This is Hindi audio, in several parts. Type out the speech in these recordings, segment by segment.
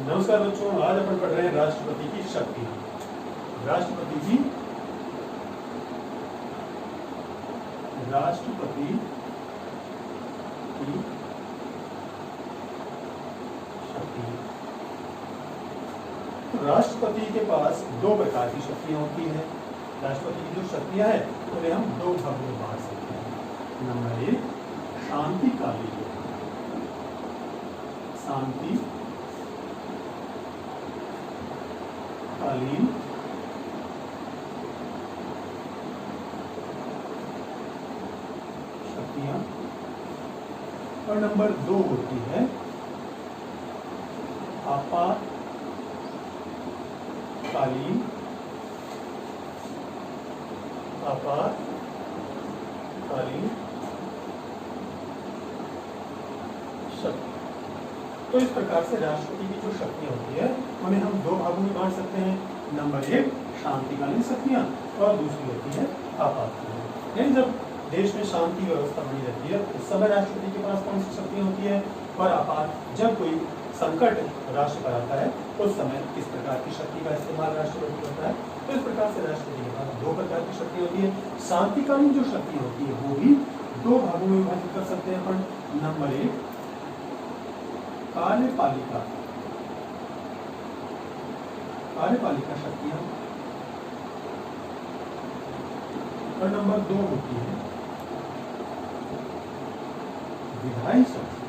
नमस्कार बच्चों, आज अपन पढ़ रहे हैं राष्ट्रपति की शक्ति। राष्ट्रपति की शक्ति। तो राष्ट्रपति के पास दो प्रकार की शक्तियां होती हैं। राष्ट्रपति की जो शक्तियां हैं उन्हें हम दो भागों में बांट सकते हैं। नंबर एक, शांतिकालीन शक्तियां, और नंबर दो होती है आपातकालीन शक्ति। तो इस प्रकार से राष्ट्रपति की जो शक्तियां होती है उन्हें हम दो भागों में बांट सकते हैं। नंबर एक, शांतिकालीन शक्तियां, और दूसरी होती है आपातकालीन। यानी जब देश में शांति व्यवस्था बनी रहती है उस समय राष्ट्रपति के पास कौन सी शक्तियां होती है, और जब कोई संकट राष्ट्र पर आता है उस समय किस प्रकार की शक्ति का इस्तेमाल राष्ट्रपति करता है। तो इस प्रकार से राष्ट्रपति के पास दो प्रकार की शक्ति होती है। शांतिकालीन जो शक्ति होती है वो भी दो भागों में विभाजित कर सकते हैं अपन। नंबर एक, कार्यपालिका शक्तियां, और नंबर दो होती है विधायी शक्ति।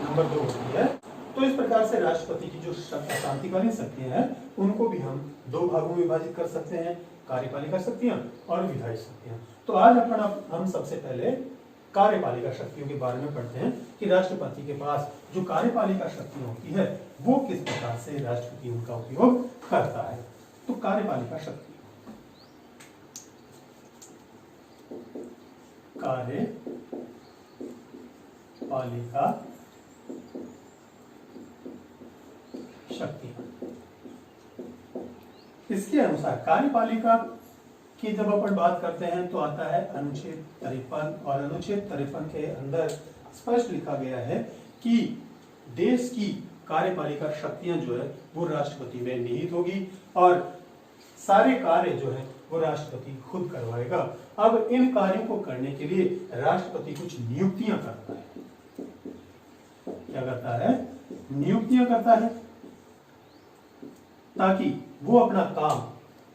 नंबर दो होती है। तो इस प्रकार से राष्ट्रपति की जो शांतिकालीन शक्तियां हैं उनको भी हम दो भागों में विभाजित कर सकते हैं, कार्यपालिका शक्तियां और विधायी शक्तियां। तो आज हम सबसे पहले कार्यपालिका शक्तियों के बारे में पढ़ते हैं कि राष्ट्रपति के पास जो कार्यपालिका शक्तियां होती है वो किस प्रकार से राष्ट्रपति उनका उपयोग करता है। तो कार्यपालिका शक्ति, शक्तियां, इसके अनुसार कार्यपालिका की जब अपन बात करते हैं तो आता है अनुच्छेद 53, और अनुच्छेद 53 के अंदर स्पष्ट लिखा गया है कि देश की कार्यपालिका शक्तियां जो है वो राष्ट्रपति में निहित होगी और सारे कार्य जो है वो राष्ट्रपति खुद करवाएगा। अब इन कार्यों को करने के लिए राष्ट्रपति कुछ नियुक्तियां करता है। क्या करता है? नियुक्तियां करता है ताकि वो अपना काम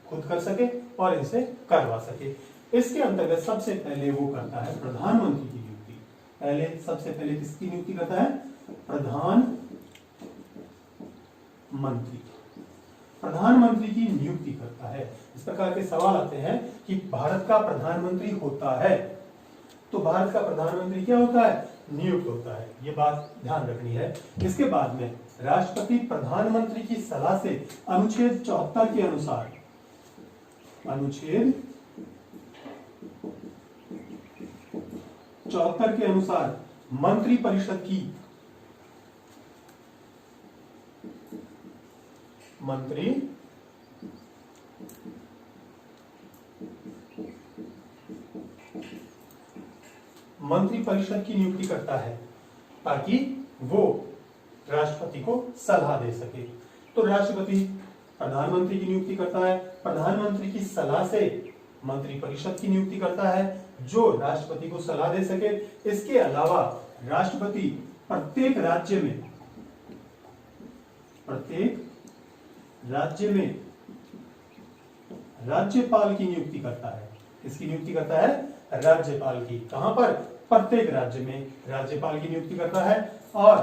खुद कर सके और इनसे करवा सके। इसके अंतर्गत सबसे पहले वो करता है प्रधानमंत्री की नियुक्ति। सबसे पहले किसकी नियुक्ति करता है? प्रधानमंत्री की नियुक्ति करता है। इस प्रकार के सवाल आते हैं कि भारत का प्रधानमंत्री होता है तो भारत का प्रधानमंत्री क्या होता है? नियुक्त होता है। ये बात ध्यान रखनी है। इसके बाद में राष्ट्रपति प्रधानमंत्री की सलाह से अनुच्छेद 74 के अनुसार मंत्रिपरिषद की नियुक्ति करता है ताकि वो राष्ट्रपति को सलाह दे सके। तो राष्ट्रपति प्रधानमंत्री की नियुक्ति करता है, प्रधानमंत्री की सलाह से मंत्रिपरिषद की नियुक्ति करता है जो राष्ट्रपति को सलाह दे सके। इसके अलावा राष्ट्रपति प्रत्येक राज्य में राज्यपाल की नियुक्ति करता है। किसकी नियुक्ति करता है? राज्यपाल की। कहां पर? प्रत्येक राज्य में राज्यपाल की नियुक्ति करता है। और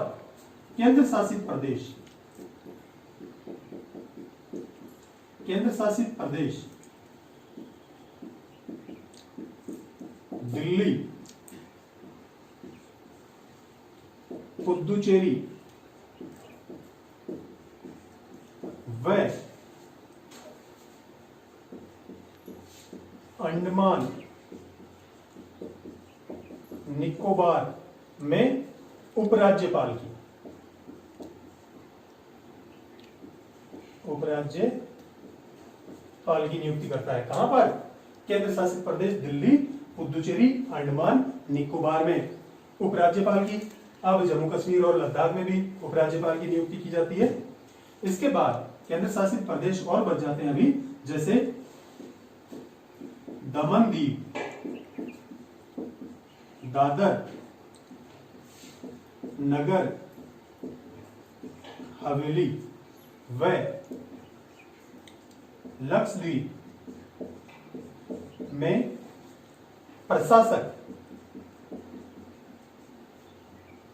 केंद्र शासित प्रदेश दिल्ली, पुदुचेरी व अंडमान निकोबार में उपराज्यपाल की नियुक्ति करता है। कहां पर? केंद्र शासित प्रदेश दिल्ली, पुदुचेरी, अंडमान निकोबार में उपराज्यपाल की। अब जम्मू कश्मीर और लद्दाख में भी उपराज्यपाल की नियुक्ति की जाती है। इसके बाद केंद्र शासित प्रदेश और बच जाते हैं अभी, जैसे दमन दीव, दादर नगर हवेली व लक्षद्वीप में प्रशासक,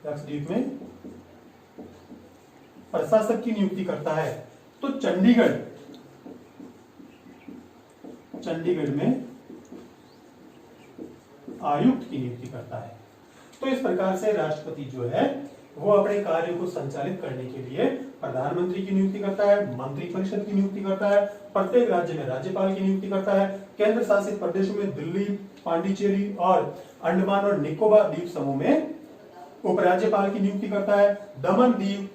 लक्षद्वीप में प्रशासक की नियुक्ति करता है। तो चंडीगढ़ में आयुक्त की नियुक्ति करता है। तो इस प्रकार से राष्ट्रपति जो है वो अपने कार्यों को संचालित करने के लिए प्रधानमंत्री की नियुक्ति करता है, मंत्रिपरिषद की नियुक्ति करता है, प्रत्येक राज्य में राज्यपाल की नियुक्ति करता है, केंद्र शासित प्रदेशों में दिल्ली, पांडिचेरी और अंडमान और निकोबार द्वीप समूह में उपराज्यपाल की नियुक्ति करता है, दमन दीव,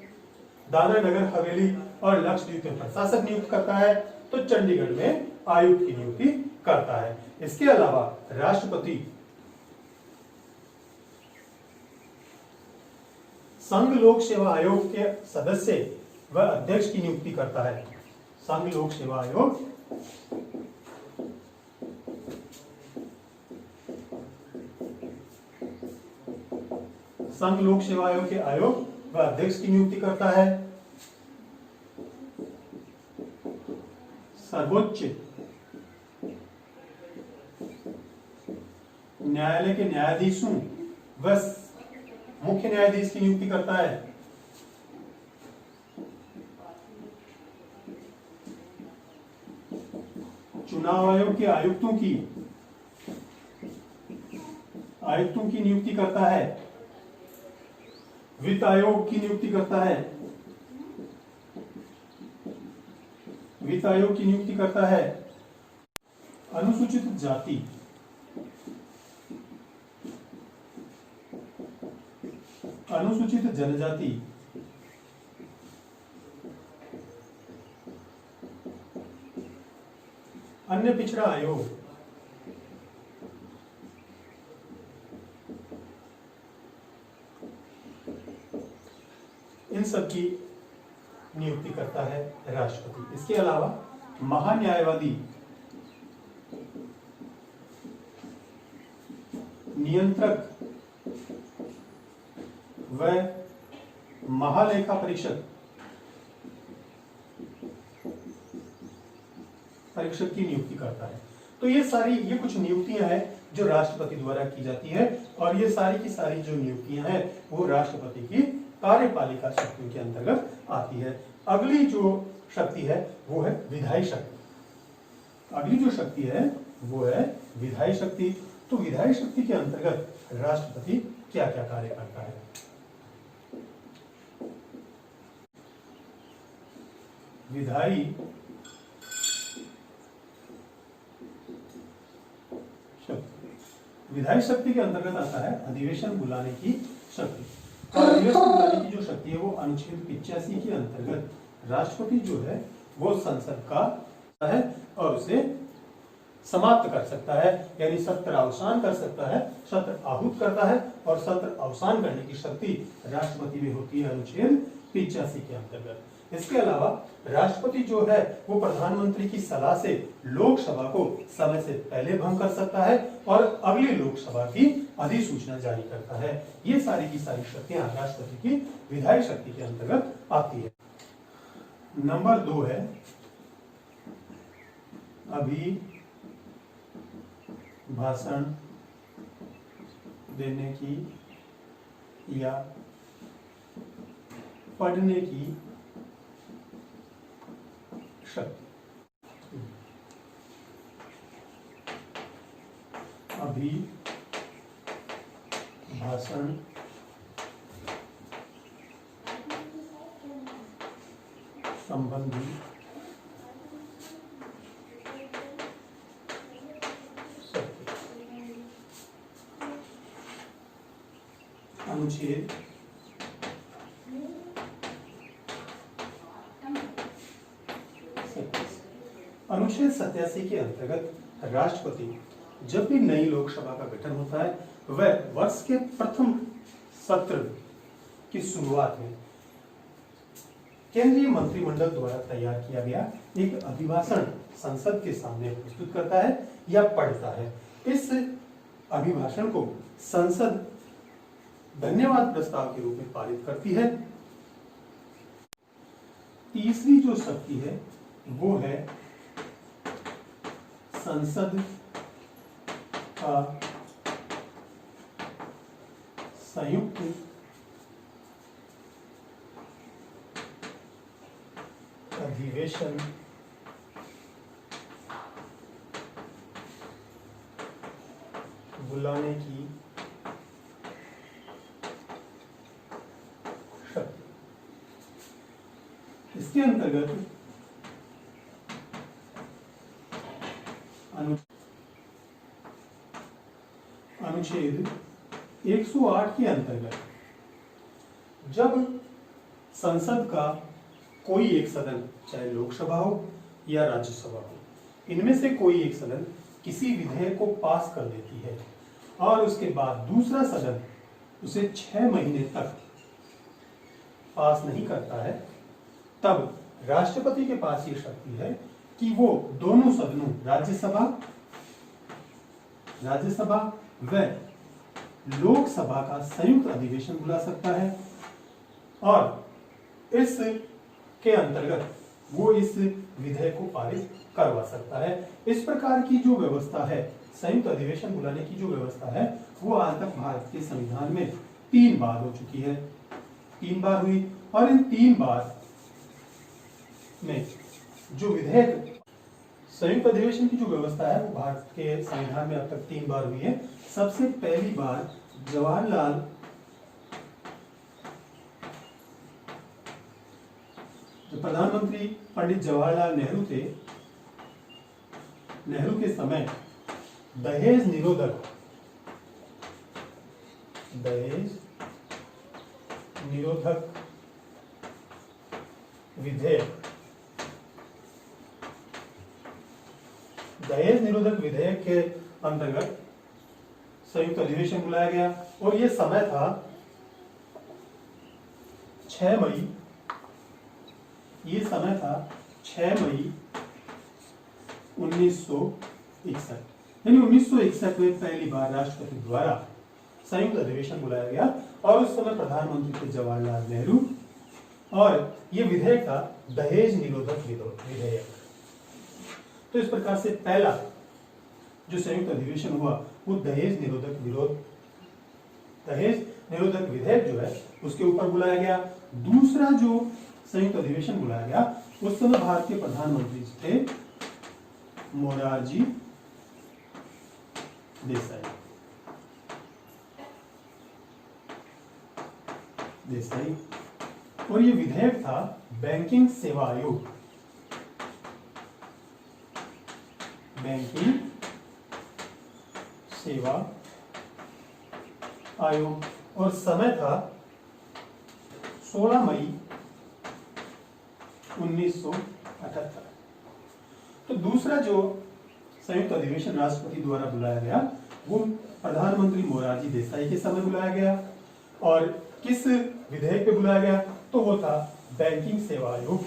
दादरा नगर हवेली और लक्षद्वीप में प्रशासक नियुक्त करता है, तो चंडीगढ़ में आयुक्त की नियुक्ति करता है। इसके अलावा राष्ट्रपति संघ लोक सेवा आयोग के सदस्य व अध्यक्ष की नियुक्ति करता है। संघ लोक सेवा आयोग के आयोग व अध्यक्ष की नियुक्ति करता है। सर्वोच्च न्यायालय के न्यायाधीशों व मुख्य न्यायाधीश की नियुक्ति करता है। चुनाव आयोग के आयुक्तों की नियुक्ति करता है। वित्त आयोग की नियुक्ति करता है। वित्त आयोग की नियुक्ति करता है। अनुसूचित जाति अनुसूचित जनजाति अन्य पिछड़ा आयोग इन सब की नियुक्ति करता है राष्ट्रपति। इसके अलावा महान्यायवादी, नियंत्रक व महालेखा परीक्षक की नियुक्ति करता है। तो ये कुछ नियुक्तियां हैं जो राष्ट्रपति द्वारा की जाती है, और ये सारी की सारी जो नियुक्तियां हैं वो राष्ट्रपति की कार्यपालिका शक्तियों के अंतर्गत आती है। अगली जो शक्ति है वो है विधायी शक्ति। अगली जो शक्ति है वो है विधायी शक्ति। तो विधायी शक्ति के अंतर्गत राष्ट्रपति क्या क्या कार्य करता है? विधायी शक्ति के अंतर्गत आता है अधिवेशन बुलाने की शक्ति। और अधिवेशन बुलाने की जो शक्ति है वो अनुच्छेद 85 के अंतर्गत राष्ट्रपति जो है वो संसद का है और उसे समाप्त कर सकता है, यानी सत्र अवसान कर सकता है, सत्र आहूत करता है और सत्र अवसान करने की शक्ति राष्ट्रपति में होती है अनुच्छेद 85 के अंतर्गत। इसके अलावा राष्ट्रपति जो है वो प्रधानमंत्री की सलाह से लोकसभा को समय से पहले भंग कर सकता है और अगली लोकसभा की अधिसूचना जारी करता है। ये सारी की सारी शक्तियां राष्ट्रपति की विधायी शक्ति के अंतर्गत आती है। नंबर 2 है भाषण देने की या पढ़ने की शक्ति। भाषण संबंधी अनुच्छेद अनुच्छेद 87 के अंतर्गत राष्ट्रपति जब भी नई लोकसभा का गठन होता है वह वर्ष के प्रथम सत्र की शुरुआत में केंद्रीय मंत्रिमंडल द्वारा तैयार किया गया एक अभिभाषण संसद के सामने प्रस्तुत करता है या पढ़ता है। इस अभिभाषण को संसद धन्यवाद प्रस्ताव के रूप में पारित करती है। तीसरी जो शक्ति है वो है संसद का संयुक्त अधिवेशन बुलाने की शक्ति। इसके अंतर्गत अनुच्छेद 108 के अंतर्गत जब संसद का कोई एक सदन, चाहे लोकसभा हो या राज्यसभा हो, इनमें से कोई एक सदन किसी विधेयक को पास कर देती है और उसके बाद दूसरा सदन उसे 6 महीने तक पास नहीं करता है, तब राष्ट्रपति के पास ये शक्ति है कि वो दोनों सदनों राज्यसभा व लोकसभा का संयुक्त अधिवेशन बुला सकता है और इस के अंतर्गत वो इस विधेयक को पारित करवा सकता है। इस प्रकार की जो व्यवस्था है, संयुक्त अधिवेशन बुलाने की जो व्यवस्था है, वो आज तक भारत के संविधान में 3 बार हो चुकी है। 3 बार हुई और इन 3 बार में जो विधेयक संयुक्त अधिवेशन की जो व्यवस्था है वो भारत के संविधान में अब तक 3 बार हुई है। सबसे पहली बार जवाहरलाल जो प्रधानमंत्री पंडित जवाहरलाल नेहरू थे, नेहरू के समय दहेज निरोधक विधेयक के अंतर्गत संयुक्त अधिवेशन बुलाया गया और यह समय था 6 मई। ये समय था 6 मई 1961, यानी 1961 में पहली बार राष्ट्रपति द्वारा संयुक्त अधिवेशन बुलाया गया और उस समय प्रधानमंत्री थे जवाहरलाल नेहरू और ये विधेयक था दहेज निरोधक विधेयक। तो इस प्रकार से पहला जो संयुक्त अधिवेशन हुआ वो दहेज निरोधक विधेयक जो है उसके ऊपर बुलाया गया। दूसरा जो संयुक्त अधिवेशन बुलाया गया उस समय भारत के प्रधानमंत्री थे मोरारजी देसाई और ये विधेयक था बैंकिंग सेवा आयोग और समय था 16 मई 1978। तो दूसरा जो संयुक्त अधिवेशन राष्ट्रपति द्वारा बुलाया गया वो प्रधानमंत्री मोरारजी देसाई के समय बुलाया गया और किस विधेयक पे बुलाया गया तो वो था बैंकिंग सेवा आयोग।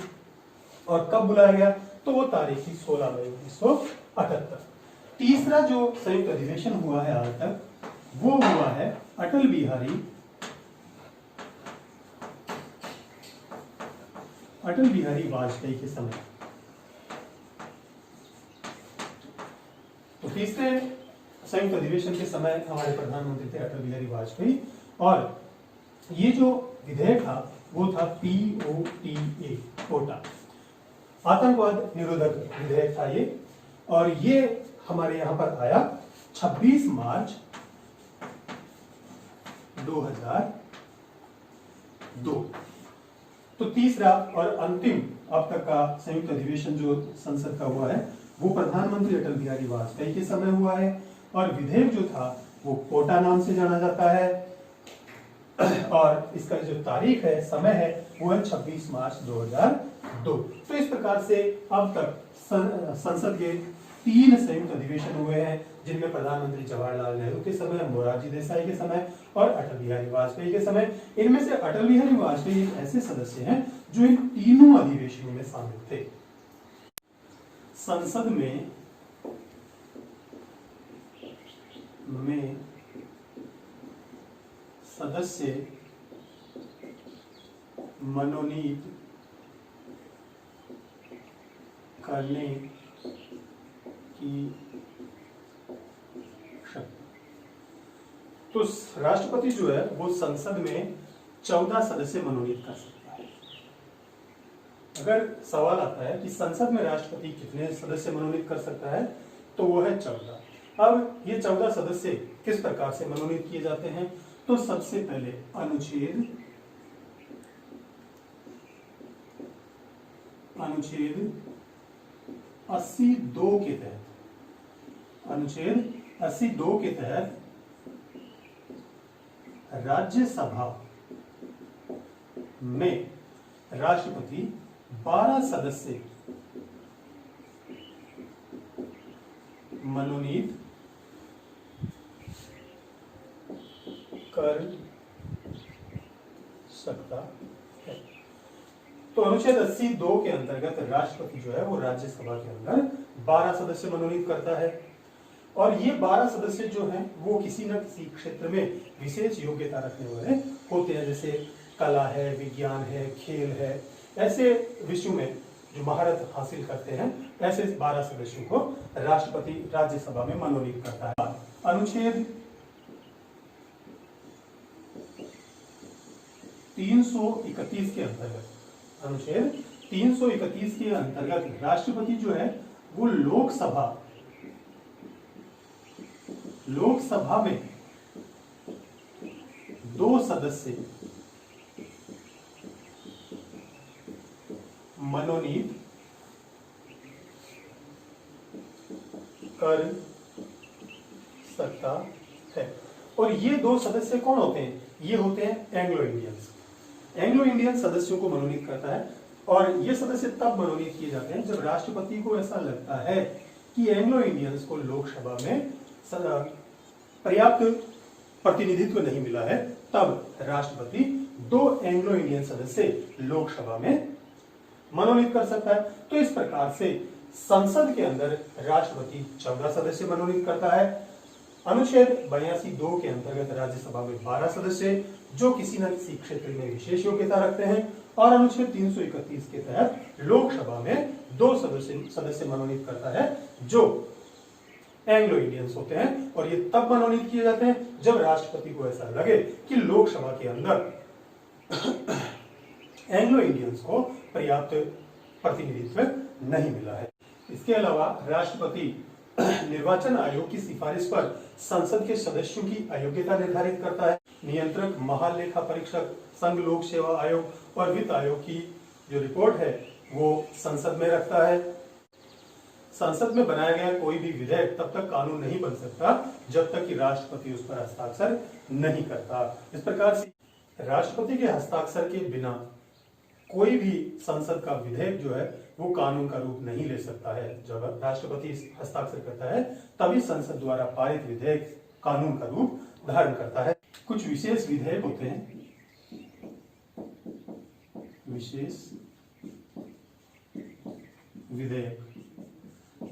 और कब बुलाया गया तो वो तारीख थी 16 मई 1978। तीसरा जो संयुक्त अधिवेशन हुआ है आज तक वो हुआ है अटल बिहारी वाजपेयी के समय। तो तीसरे संयुक्त अधिवेशन के समय हमारे प्रधानमंत्री थे अटल बिहारी वाजपेयी और ये जो विधेयक था वो था POTA, कोटा, आतंकवाद निरोधक विधेयक था ये और ये हमारे यहाँ पर आया 26 मार्च 2002। तो तीसरा और अंतिम अब तक का संयुक्त अधिवेशन जो संसद का हुआ है वो प्रधानमंत्री अटल बिहारी वाजपेयी के समय हुआ है और विधेयक जो था वो कोटा नाम से जाना जाता है और इसका जो तारीख है, समय है, वो है 26 मार्च 2002। तो इस प्रकार से अब तक संसद के 3 संयुक्त अधिवेशन हुए हैं, जिनमें प्रधानमंत्री जवाहरलाल नेहरू के समय, मोरारजी देसाई के समय और अटल बिहारी वाजपेयी के समय। इनमें से अटल बिहारी वाजपेयी एक ऐसे सदस्य हैं जो इन तीनों अधिवेशनों में शामिल थे। संसद में सदस्य मनोनीत करने की शक्ति। तो राष्ट्रपति जो है वो संसद में 14 सदस्य मनोनीत कर सकता है। अगर सवाल आता है कि संसद में राष्ट्रपति कितने सदस्य मनोनीत कर सकता है, तो वो है 14। अब ये 14 सदस्य किस प्रकार से मनोनीत किए जाते हैं? तो सबसे पहले अनुच्छेद 82 के तहत, अनुच्छेद 82 के तहत राज्यसभा में राष्ट्रपति 12 सदस्य मनोनीत कर सकता है। तो अनुच्छेद 82 के अंतर्गत राष्ट्रपति जो है वो राज्यसभा के अंदर 12 सदस्य मनोनीत करता है, और ये 12 सदस्य जो हैं वो किसी न किसी क्षेत्र में विशेष योग्यता रखने वाले होते हैं, जैसे कला है, विज्ञान है, खेल है, ऐसे विषयों में जो महारत हासिल करते हैं, ऐसे 12 सदस्यों को राष्ट्रपति राज्यसभा में मनोनीत करता है। अनुच्छेद 331 के अंतर्गत, अनुच्छेद 331 के अंतर्गत राष्ट्रपति जो है वो लोकसभा में 2 सदस्य मनोनीत कर सकता है। और ये 2 सदस्य कौन होते हैं? ये होते हैं एंग्लो इंडियंस। एंग्लो इंडियन सदस्यों को मनोनीत करता है, और ये सदस्य तब मनोनीत किए जाते हैं जब राष्ट्रपति को ऐसा लगता है कि एंग्लो इंडियंस को लोकसभा में पर्याप्त प्रतिनिधित्व नहीं मिला है, तब राष्ट्रपति 2 एंग्लो इंडियन सदस्य लोकसभा में मनोनीत कर सकता है। तो इस प्रकार से संसद के अंदर राष्ट्रपति 14 सदस्य मनोनीत करता है। अनुच्छेद 82 के अंतर्गत राज्यसभा में 12 सदस्य जो किसी न किसी क्षेत्र में विशेष योग्यता रखते हैं, और अनुच्छेद 331 के तहत लोकसभा में 2 सदस्य मनोनीत करता है जो एंग्लो इंडियंस होते हैं, और ये तब मनोनीत किए जाते हैं जब राष्ट्रपति को ऐसा लगे कि लोकसभा के अंदर एंग्लो इंडियंस को पर्याप्त प्रतिनिधित्व नहीं मिला है। इसके अलावा राष्ट्रपति निर्वाचन आयोग की सिफारिश पर संसद के सदस्यों की अयोग्यता निर्धारित करता है। नियंत्रक, महालेखा परीक्षक, संघ लोक सेवा आयोग और वित्त आयोग की जो रिपोर्ट है वो संसद में रखता है। संसद में बनाया गया कोई भी विधेयक तब तक कानून नहीं बन सकता जब तक कि राष्ट्रपति उस पर हस्ताक्षर नहीं करता। इस प्रकार से राष्ट्रपति के हस्ताक्षर के बिना कोई भी संसद का विधेयक जो है वो कानून का रूप नहीं ले सकता है। जब राष्ट्रपति हस्ताक्षर करता है तभी संसद द्वारा पारित विधेयक कानून का रूप धारण करता है। कुछ विशेष विधेयक होते हैं, विशेष विधेयक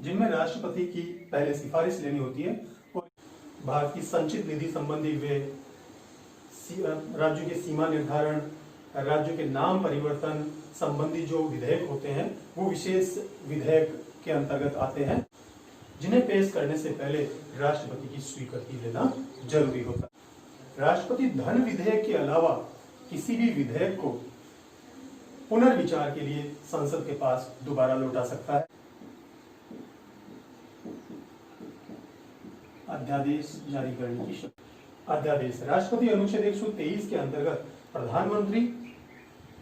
जिनमें राष्ट्रपति की पहले सिफारिश लेनी होती है, और भारत की संचित निधि संबंधी वे राज्यों के सीमा निर्धारण, राज्यों के नाम परिवर्तन संबंधी जो विधेयक होते हैं वो विशेष विधेयक के अंतर्गत आते हैं, जिन्हें पेश करने से पहले राष्ट्रपति की स्वीकृति लेना जरूरी होता है। राष्ट्रपति धन विधेयक के अलावा किसी भी विधेयक को पुनर्विचार के लिए संसद के पास दोबारा लौटा सकता है। अध्यादेश जारी करने की शक्ति। अध्यादेश राष्ट्रपति अनुच्छेद 123 के अंतर्गत प्रधानमंत्री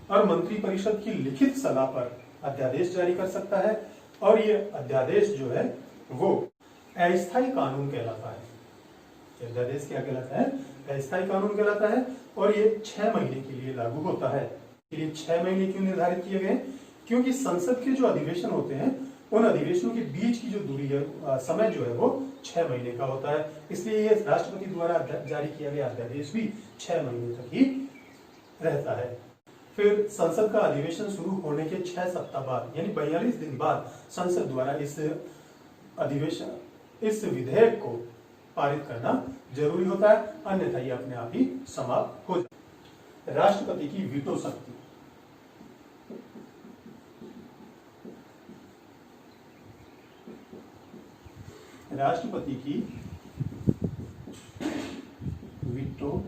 और मंत्रिपरिषद की लिखित सलाह पर अध्यादेश जारी कर सकता है, और ये अध्यादेश जो है वो अस्थायी कानून कहलाता है। अध्यादेश क्या कहलाता है? अस्थायी कानून कहलाता है, और ये 6 महीने के लिए लागू होता है। ये 6 महीने क्यों निर्धारित किए गए? क्योंकि संसद के जो अधिवेशन होते हैं उन अधिवेशनों के बीच की जो दूरी है, समय जो है वो 6 महीने का होता है। इसलिए ये राष्ट्रपति द्वारा जारी किया गया अध्यादेश भी 6 महीने तक ही रहता है। फिर संसद का अधिवेशन शुरू होने के 6 सप्ताह बाद यानी 42 दिन बाद संसद द्वारा इस विधेयक को पारित करना जरूरी होता है, अन्यथा ये अपने आप ही समाप्त हो जाए। राष्ट्रपति की वीटो शक्ति। राष्ट्रपति की वीटो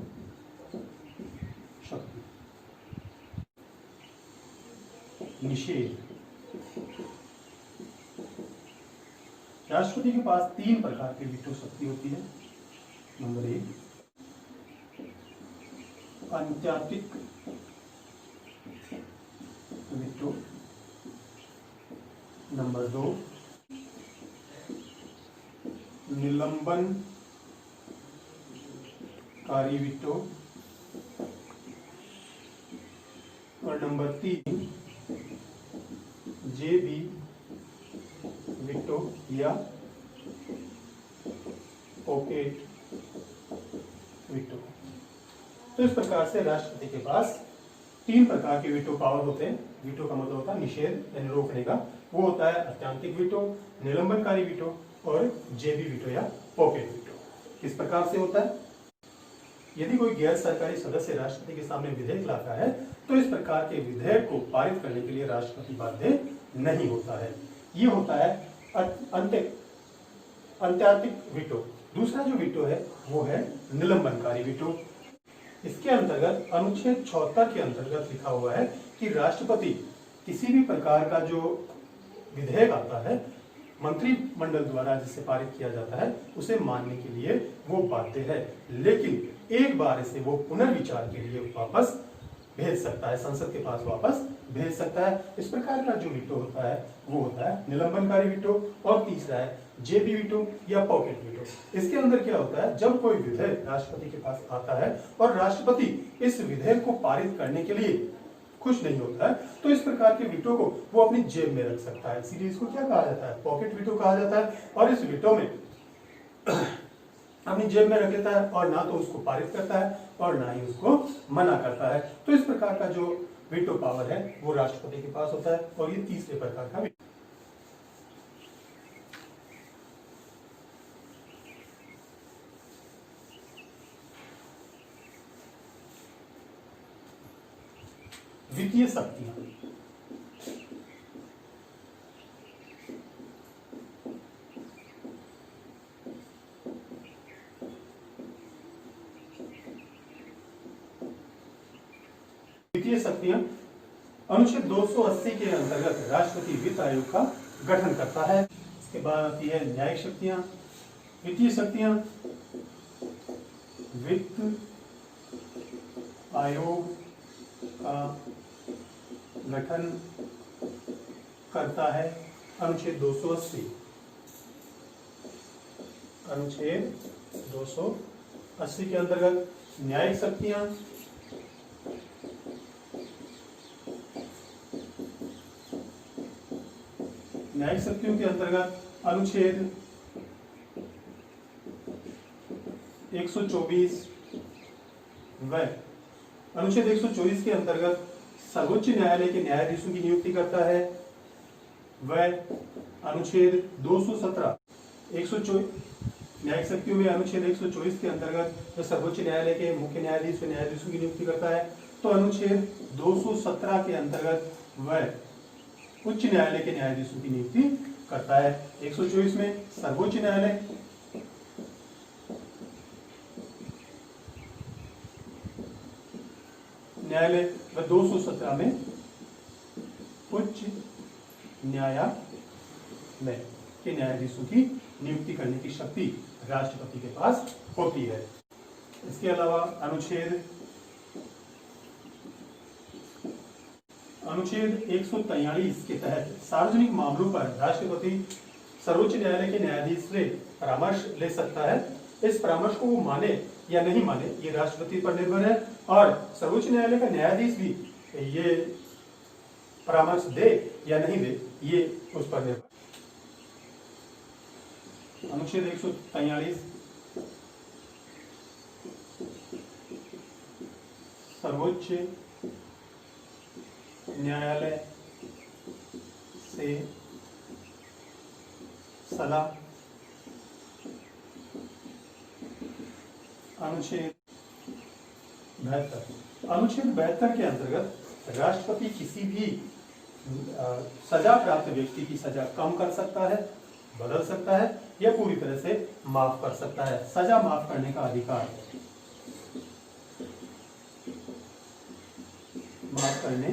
शक्ति। निषेध। राष्ट्रपति के पास 3 प्रकार की वीटो शक्ति होती है। नंबर 1 आंतरिक वीटो। नंबर 2 निलंबनकारी वीटो। और नंबर 3 जेबी वीटो या पॉकेट वीटो। तो इस प्रकार से राष्ट्रपति के पास 3 प्रकार के वीटो पावर होते हैं। वीटो का मतलब होता है निषेध यानी रोकने का, वो होता है अत्यंतिक वीटो, निलंबनकारी वीटो और जेबी वीटो या पॉकेट वीटो। किस प्रकार से होता है? यदि कोई गैर सरकारी सदस्य राष्ट्रपति के सामने विधेयक लाता है तो इस प्रकार के विधेयक को पारित करने के लिए राष्ट्रपति बाध्य नहीं होता है। ये होता है अत्यंतिक वीटो। दूसरा जो वीटो है वो है निलंबनकारी वीटो। इसके अंतर्गत अनुच्छेद 76 के अंतर्गत लिखा हुआ है कि राष्ट्रपति किसी भी प्रकार का जो विधेयक आता है मंत्रिमंडल द्वारा जिसे पारित किया जाता है उसे मानने के लिए वो बाध्य है, लेकिन एक बार इसे वो पुनर्विचार के लिए वापस भेज सकता है, संसद के पास वापस भेज सकता है। इस प्रकार का जो वीटो होता है वो होता है निलंबनकारी वीटो। और तीसरा है जेबी वीटो या पॉकेट वीटो। इसके अंदर क्या होता है, जब कोई विधेयक राष्ट्रपति के पास आता है और राष्ट्रपति इस विधेयक को पारित करने के लिए खुश नहीं होता है तो इस प्रकार के वीटो को वो अपनी जेब में रख सकता है। इसीलिए इसको क्या कहा जाता है, पॉकेट वीटो कहा जाता है। और इस वीटो में अपनी जेब में रख लेता है और ना तो उसको पारित करता है और ना ही उसको मना करता है। तो इस प्रकार का जो वीटो पावर है वो राष्ट्रपति के पास होता है। और ये तीसरे प्रकार का वित्तीय शक्तियां। वित्तीय शक्तियां अनुच्छेद 280 के अंतर्गत राष्ट्रपति वित्त आयोग का गठन करता है। इसके बाद आती है न्यायिक शक्तियां। वित्तीय शक्तियां वित्त आयोग का गठन करता है। अनुच्छेद 280 के अंतर्गत न्यायिक शक्तियां न्यायिक शक्तियों के अंतर्गत अनुच्छेद 124 व अनुच्छेद 124 के अंतर्गत सर्वोच्च न्यायालय के न्यायाधीशों की नियुक्ति करता है। वह अनुच्छेद 217 न्यायिक शक्तियों में अनुच्छेद 124 के अंतर्गत जो सर्वोच्च न्यायालय के मुख्य न्यायाधीश व न्यायाधीशों की नियुक्ति करता है तो अनुच्छेद 217 के अंतर्गत वह उच्च न्यायालय के न्यायाधीशों की नियुक्ति करता है। 124 में सर्वोच्च न्यायालय व 217 में उच्च न्यायालय के न्यायाधीशों की नियुक्ति करने की शक्ति राष्ट्रपति के पास होती है। इसके अलावा अनुच्छेद 143 के तहत सार्वजनिक मामलों पर राष्ट्रपति सर्वोच्च न्यायालय के न्यायाधीश से परामर्श ले सकता है। इस परामर्श को वो माने या नहीं माने ये राष्ट्रपति पर निर्भर है और सर्वोच्च न्यायालय का न्यायाधीश भी ये परामर्श दे या नहीं दे ये उस पर निर्भर। अनुच्छेद 143 सर्वोच्च न्यायालय से सलाह। अनुच्छेद 72 के अंतर्गत राष्ट्रपति किसी भी सजा प्राप्त व्यक्ति की सजा कम कर सकता है, बदल सकता है या पूरी तरह से माफ कर सकता है। सजा माफ करने का अधिकार, माफ करने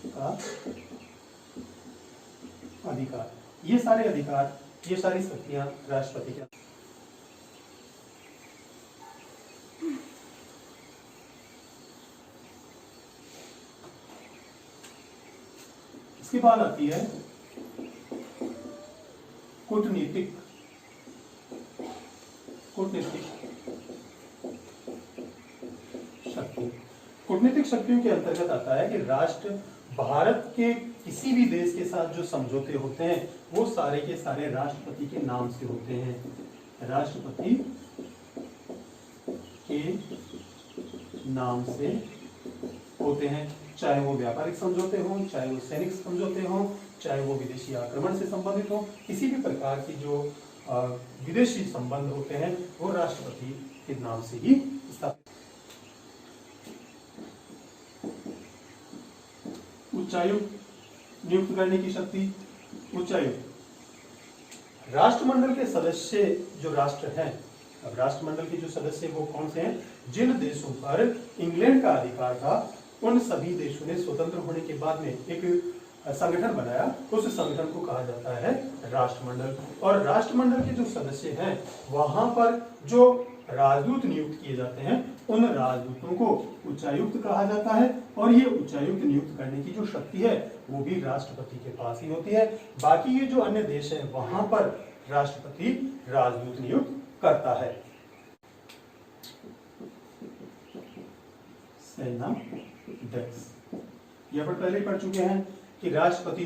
का अधिकार, ये सारे अधिकार, ये सारी शक्तियां राष्ट्रपति के। इसके बाद आती है कूटनीतिक शक्ति। कूटनीतिक शक्तियों के अंतर्गत आता है कि राष्ट्र भारत के किसी भी देश के साथ जो समझौते होते हैं वो सारे के सारे राष्ट्रपति के नाम से होते हैं। राष्ट्रपति के नाम से होते हैं, चाहे वो व्यापारिक समझौते हों, चाहे वो सैनिक समझौते हों, चाहे वो विदेशी आक्रमण से संबंधित हो। किसी भी प्रकार की जो विदेशी संबंध होते हैं वो राष्ट्रपति के नाम से ही स्थापित। उच्चायुक्त नियुक्त करने की शक्ति। उच्चायुक्त राष्ट्रमंडल के सदस्य जो राष्ट्र हैं, अब राष्ट्रमंडल के जो सदस्य वो कौन से हैं? जिन देशों पर इंग्लैंड का अधिकार था उन सभी देशों ने स्वतंत्र होने के बाद में एक संगठन बनाया, उस संगठन को कहा जाता है राष्ट्रमंडल। और राष्ट्रमंडल के जो सदस्य हैं वहां पर जो राजदूत नियुक्त किए जाते हैं उन राजदूतों को उच्चायुक्त कहा जाता है। और ये उच्चायुक्त नियुक्त करने की जो शक्ति है वो भी राष्ट्रपति के पास ही होती है। बाकी ये जो अन्य देश है वहां पर राष्ट्रपति राजदूत नियुक्त करता है। सेना डेस्क, यहाँ पर पहले पढ़ चुके हैं कि राष्ट्रपति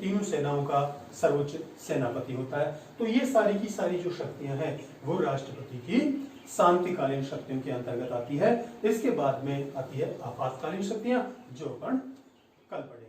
तीनों सेनाओं का सर्वोच्च सेनापति होता है। तो ये सारी की सारी जो शक्तियां हैं वो राष्ट्रपति की शांतिकालीन शक्तियों के अंतर्गत आती है। इसके बाद में आती है आपातकालीन शक्तियां जो अपन कल पढ़ेंगे।